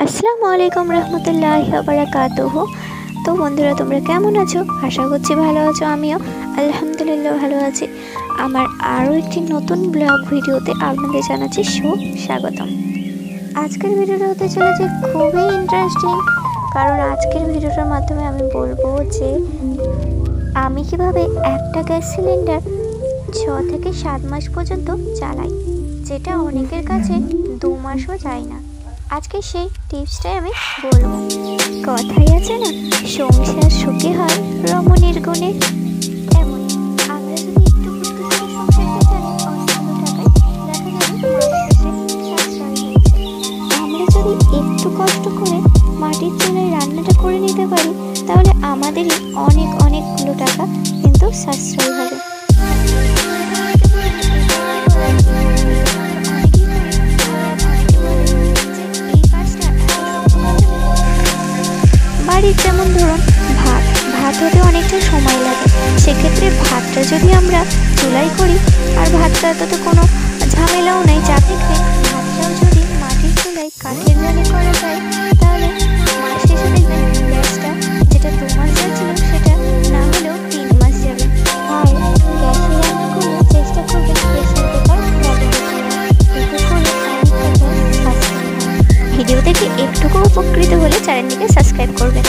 আসসালামু আলাইকুম রহমতুল্লাহি ওয়া বারাকাতুহু। তো বন্ধুরা, তোমরা কেমন আছো? আশা করছি ভালো আছো। আমিও আলহামদুলিল্লাহ ভালো আছি। আমার আরও একটি নতুন ব্লগ ভিডিওতে আপনাদের জানাচ্ছি সুস্বাগতম। আজকের ভিডিওটা হতে চলেছে খুবই ইন্টারেস্টিং, কারণ আজকের ভিডিওটার মাধ্যমে আমি বলবো যে আমি কিভাবে একটা গ্যাস সিলিন্ডার 6 থেকে 7 মাস পর্যন্ত চালাই, যেটা অনেকের কাছে 2 মাসও যায় না। আজকে সেই টিপসটাই আমি বলবো। কথাই আছে না, সংসার সুখী হয় রমণীর গুণে। এমন আমরা যদি একটু সংসারটা চালাই অনেকগুলো টাকায়, দেখা যাবে মাস শেষে সাশ্রয় হয়েছে। আমরা যদি একটু কষ্ট করে মাটির চুলায় রান্নাটা করে নিতে পারি, তাহলে আমাদেরই অনেকগুলো টাকা কিন্তু সাশ্রয় হবে। বাড়ির যেমন ধরুন ভাত হতে অনেকটা সময় লাগে, সেক্ষেত্রে ভাতটা যদি আমরা চুলায় করি, আর ভাতটা তো কোনো ঝামেলাও নেই, চা থেকে ভাতটাও যদি মাটির চুলায় কাঠের জালে করা যায়, তাহলে মাস শেষে দেখবেন গ্যাসটা যেটা 2 মাস যাচ্ছিল সেটা না হলেও 3 মাস যাবে। আর গ্যাসে রান্না করলে চেষ্টা করবেন প্রেসার কুকার ব্যবহার করার, এতে করে অনেকটা গ্যাস সাশ্রয় হয়। ভিডিও দেখে একটুকু উপকৃত হলে চ্যানেলটিকে সাবস্ক্রাইব করবেন।